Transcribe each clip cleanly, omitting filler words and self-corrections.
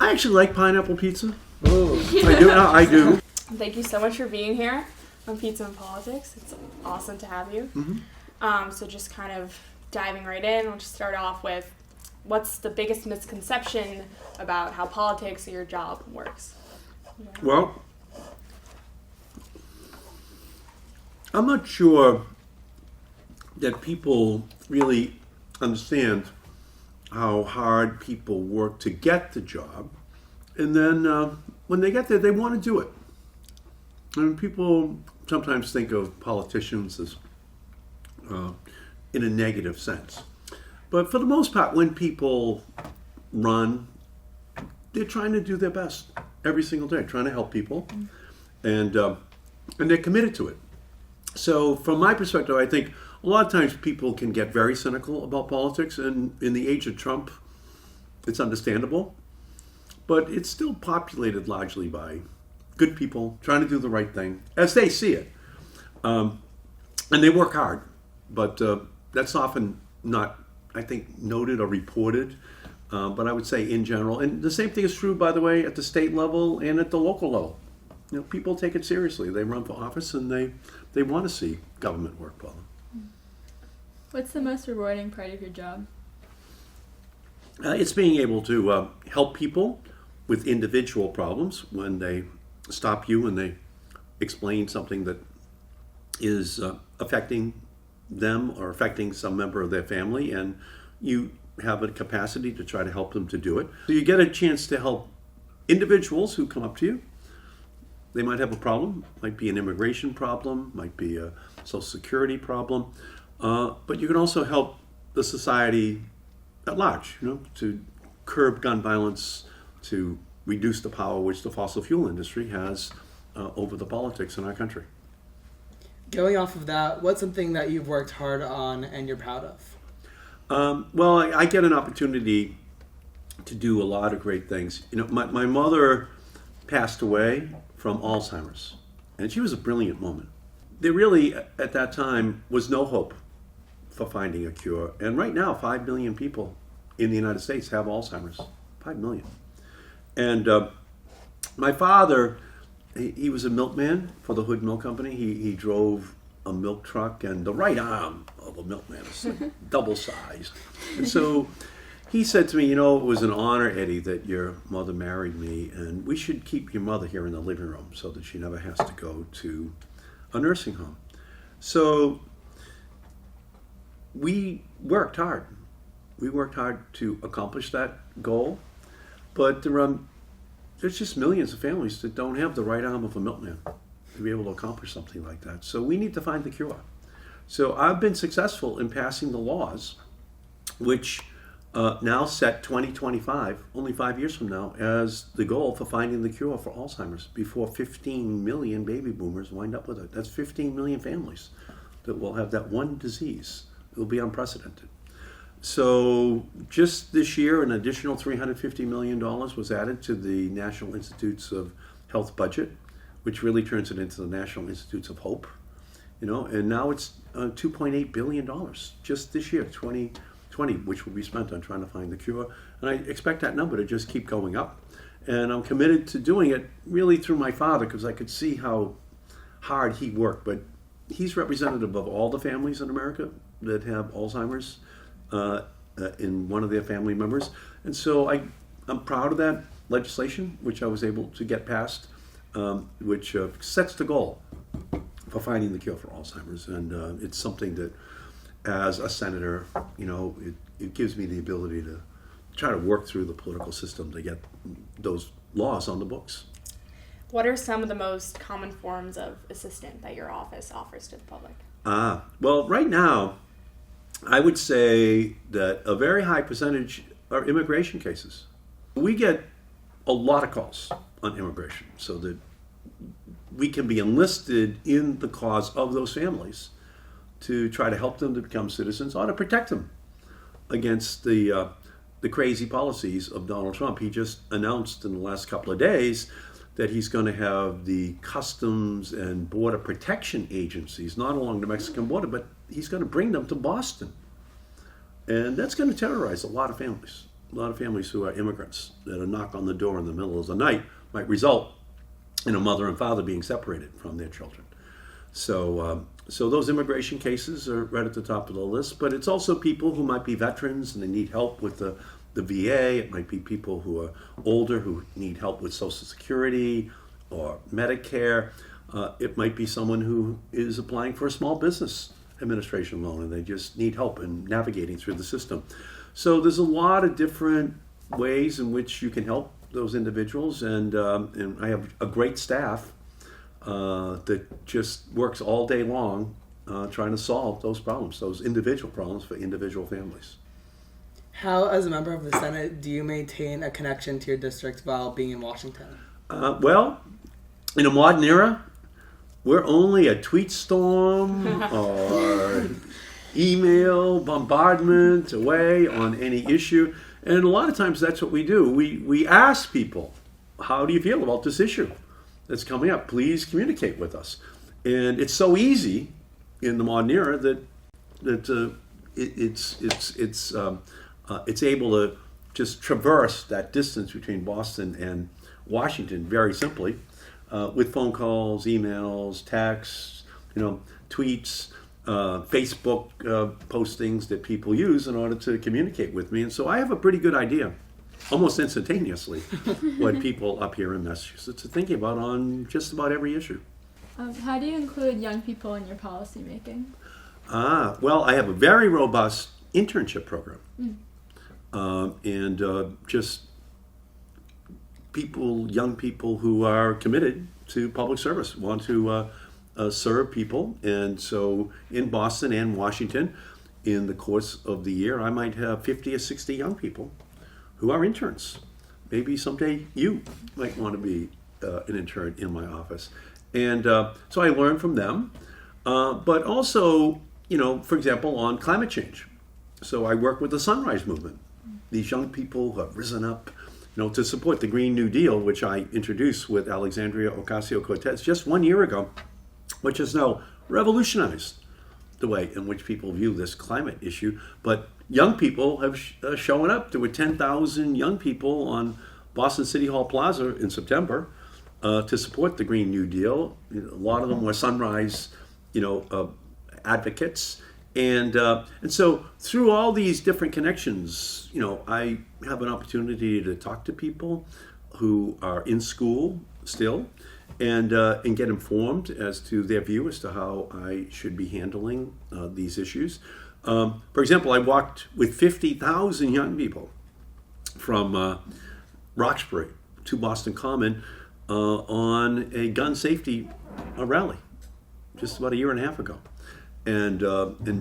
I actually like pineapple pizza. Oh, I do. I do. Thank you so much for being here on Pizza and Politics. It's awesome to have you. So just kind of diving right in, we'll just start off with what's the biggest misconception about how politics or your job works? Well, I'm not sure that people really understand how hard people work to get the job, and then when they get there, they want to do it. And people sometimes think of politicians as in a negative sense. But for the most part, when people run, they're trying to do their best every single day, trying to help people, and they're committed to it. So from my perspective, I think a lot of times people can get very cynical about politics, and in the age of Trump, it's understandable. But it's still populated largely by good people trying to do the right thing as they see it. And they work hard, but that's often not, I think, noted or reported. But I would say in general, and the same thing is true, by the way, at the state level and at the local level. You know, people take it seriously. They run for office and they want to see government work well. What's the most rewarding part of your job? It's being able to help people with individual problems when they stop you and they explain something that is affecting them or affecting some member of their family, and you have a capacity to try to help them to do it. So you get a chance to help individuals who come up to you. They might have a problem, might be an immigration problem, might be a social security problem, but you can also help the society at large, you know, to curb gun violence, to reduce the power which the fossil fuel industry has over the politics in our country. going off of that, what's something that you've worked hard on and you're proud of? Well, I get an opportunity to do a lot of great things. You know, my mother passed away from Alzheimer's, and she was a brilliant woman. There really, at that time, was no hope for finding a cure. And right now, 5 million people in the United States have Alzheimer's. 5 million. And my father, he was a milkman for the Hood Milk Company. He drove a milk truck, and the right arm of a milkman is double-sized. And so he said to me, you know, it was an honor, Eddie, that your mother married me, and we should keep your mother here in the living room so that she never has to go to a nursing home. So we worked hard. We worked hard to accomplish that goal, but there's just millions of families that don't have the right arm of a milkman to be able to accomplish something like that. So we need to find the cure. So I've been successful in passing the laws, which now set 2025, only 5 years from now, as the goal for finding the cure for Alzheimer's before 15 million baby boomers wind up with it. That's 15 million families that will have that one disease. It will be unprecedented. So just this year, an additional $350 million was added to the National Institutes of Health budget, which really turns it into the National Institutes of Hope. You know, and now it's $2.8 billion just this year, 2020, which will be spent on trying to find the cure. And I expect that number to just keep going up. And I'm committed to doing it really through my father, because I could see how hard he worked. But he's representative of all the families in America that have Alzheimer's in one of their family members. And so I'm proud of that legislation, which I was able to get passed, which sets the goal for finding the cure for Alzheimer's. And it's something that, as a senator, you know, it gives me the ability to try to work through the political system to get those laws on the books. What are some of the most common forms of assistance that your office offers to the public? Well, right now, I would say that a very high percentage are immigration cases. We get a lot of calls on immigration so that we can be enlisted in the cause of those families to try to help them to become citizens or to protect them against the crazy policies of Donald Trump. He just announced in the last couple of days that he's going to have the Customs and Border Protection agencies, not along the Mexican border, but he's going to bring them to Boston. And that's going to terrorize a lot of families. A lot of families who are immigrants that a knock on the door in the middle of the night might result in a mother and father being separated from their children. So those immigration cases are right at the top of the list, but it's also people who might be veterans and they need help with the VA. It might be people who are older who need help with Social Security or Medicare. It might be someone who is applying for a small business administration loan and they just need help in navigating through the system. So there's a lot of different ways in which you can help those individuals, and I have a great staff that just works all day long trying to solve those problems, those individual problems for individual families. How, as a member of the Senate, do you maintain a connection to your district while being in Washington? Well, in a modern era, we're only a tweet storm or email bombardment away on any issue. And a lot of times that's what we do. We ask people, how do you feel about this issue that's coming up? Please communicate with us. And it's so easy in the modern era that it's able to just traverse that distance between Boston and Washington very simply with phone calls, emails, texts, tweets, Facebook postings that people use in order to communicate with me. And so I have a pretty good idea, almost instantaneously, what people up here in Massachusetts are thinking about on just about every issue. How do you include young people in your policy making? Well, I have a very robust internship program. And just young people who are committed to public service, want to serve people. And so in Boston and Washington, in the course of the year, I might have 50 or 60 young people who are interns. Maybe someday you might want to be an intern in my office. And so I learn from them, but also, for example, on climate change. So I work with the Sunrise Movement. These young people who have risen up, to support the Green New Deal, which I introduced with Alexandria Ocasio-Cortez just 1 year ago, which has now revolutionized the way in which people view this climate issue. But young people have shown up. There were 10,000 young people on Boston City Hall Plaza in September to support the Green New Deal. A lot of them were Sunrise, advocates. And so through all these different connections, I have an opportunity to talk to people who are in school still and get informed as to their view as to how I should be handling these issues. For example, I walked with 50,000 young people from Roxbury to Boston Common on a gun safety rally just about a year and a half ago. And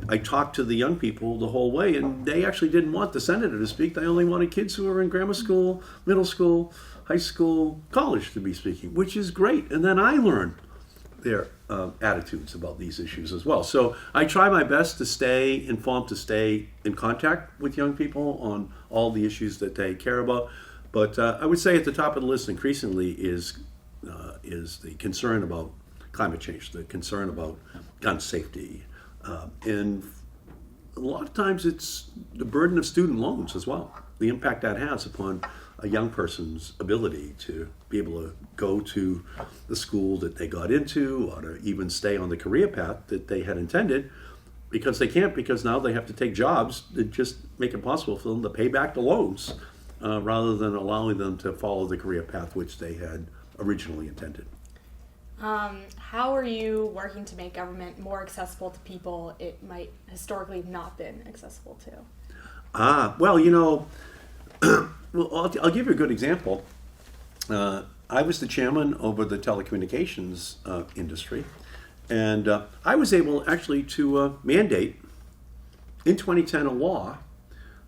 I talked to the young people the whole way, and they actually didn't want the senator to speak. They only wanted kids who were in grammar school, middle school, high school, college to be speaking, which is great. And then I learned their attitudes about these issues as well. So I try my best to stay informed, to stay in contact with young people on all the issues that they care about. But I would say at the top of the list increasingly is the concern about climate change, the concern about gun safety. And a lot of times it's the burden of student loans as well, the impact that has upon a young person's ability to be able to go to the school that they got into or to even stay on the career path that they had intended, because they can't, because now they have to take jobs that just make it possible for them to pay back the loans rather than allowing them to follow the career path which they had originally intended. How are you working to make government more accessible to people it might historically have not been accessible to? Well, I'll give you a good example. I was the chairman over the telecommunications industry, and I was able actually to mandate in 2010 a law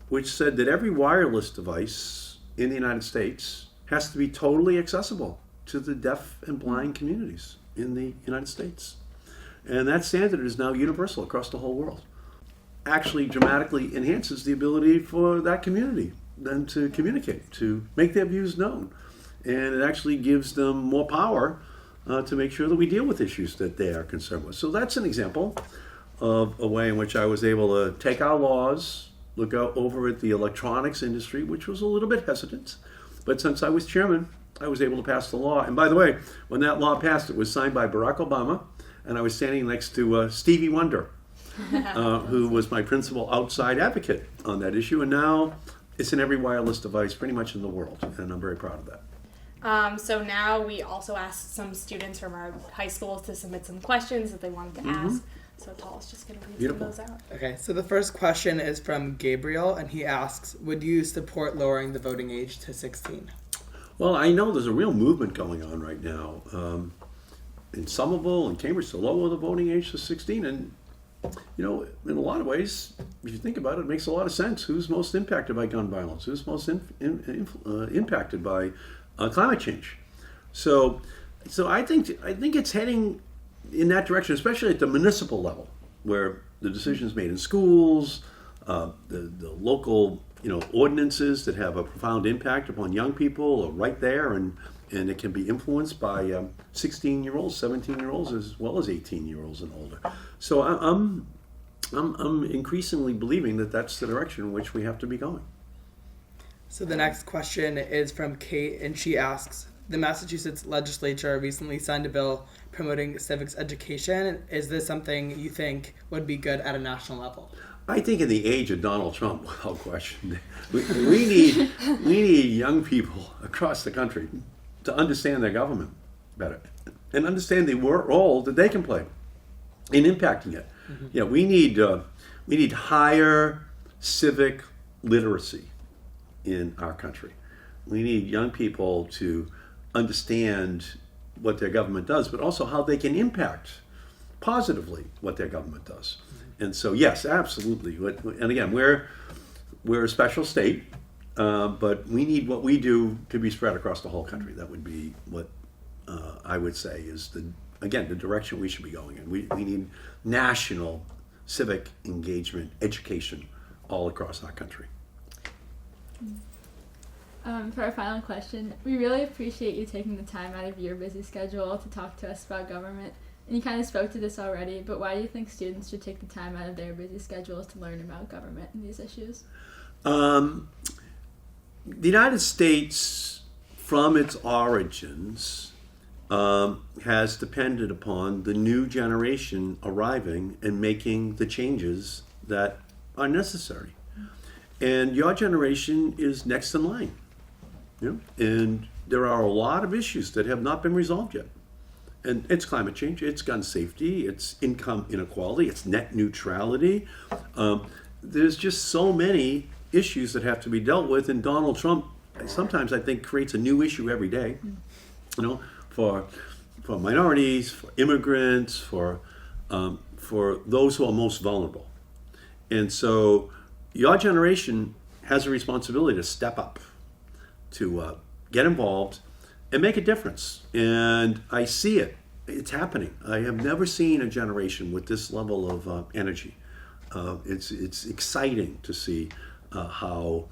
which said that every wireless device in the United States has to be totally accessible to the deaf and blind communities in the United States. And that standard is now universal across the whole world. Actually dramatically enhances the ability for that community then to communicate, to make their views known. And it actually gives them more power to make sure that we deal with issues that they are concerned with. So that's an example of a way in which I was able to take our laws look out over at the electronics industry, which was a little bit hesitant. But since I was chairman, I was able to pass the law. And by the way, when that law passed, it was signed by Barack Obama, and I was standing next to Stevie Wonder, who was my principal outside advocate on that issue. And now it's in every wireless device pretty much in the world, and I'm very proud of that. So now we also asked some students from our high schools to submit some questions that they wanted to ask. So Tal's just going to read some of those out. Okay, so the first question is from Gabriel, and he asks, would you support lowering the voting age to 16? Well, I know there's a real movement going on right now in Somerville and Cambridge to lower the voting age to 16. And, you know, in a lot of ways, if you think about it, it makes a lot of sense. Who's most impacted by gun violence? Who's most impacted by climate change? So I think it's heading in that direction, especially at the municipal level, where the decisions made in schools, the local ordinances that have a profound impact upon young people are right there, and it can be influenced by 16-year-olds, 17-year-olds, as well as 18-year-olds and older. So I'm increasingly believing that that's the direction in which we have to be going. So the next question is from Kate, and she asks, the Massachusetts legislature recently signed a bill promoting civics education. Is this something you think would be good at a national level? I think in the age of Donald Trump, without question, we need young people across the country to understand their government better and understand the role that they can play in impacting it. Mm-hmm. We need higher civic literacy in our country. We need young people to understand what their government does, but also how they can impact positively what their government does. And so, yes, absolutely. And again, we're a special state, but we need what we do to be spread across the whole country. That would be what I would say is the direction we should be going in. We need national civic engagement education all across our country. For our final question, we really appreciate you taking the time out of your busy schedule to talk to us about government. And you kind of spoke to this already, but why do you think students should take the time out of their busy schedules to learn about government and these issues? The United States, from its origins, has depended upon the new generation arriving and making the changes that are necessary. And your generation is next in line. And there are a lot of issues that have not been resolved yet. And it's climate change, it's gun safety, it's income inequality, it's net neutrality. There's just so many issues that have to be dealt with, and Donald Trump sometimes I think creates a new issue every day, for minorities, for immigrants, for those who are most vulnerable. And so your generation has a responsibility to step up, to get involved and make a difference. And I see it. It's happening. I have never seen a generation with this level of energy. It's exciting to see how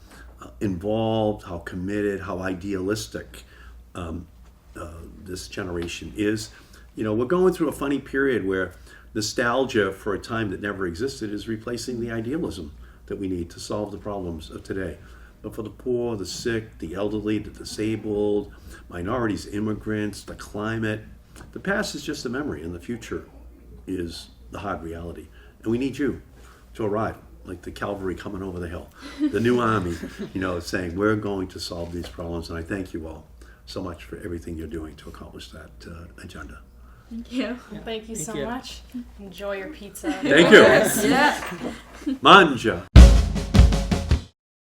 involved, how committed, how idealistic this generation is. We're going through a funny period where nostalgia for a time that never existed is replacing the idealism that we need to solve the problems of today. But for the poor, the sick, the elderly, the disabled, minorities, immigrants, the climate, the past is just a memory and the future is the hard reality. And we need you to arrive, like the cavalry coming over the hill, the new army, saying we're going to solve these problems. And I thank you all so much for everything you're doing to accomplish that agenda. Thank you. Well, thank you so much. Enjoy your pizza. Thank you. Yeah. Manja.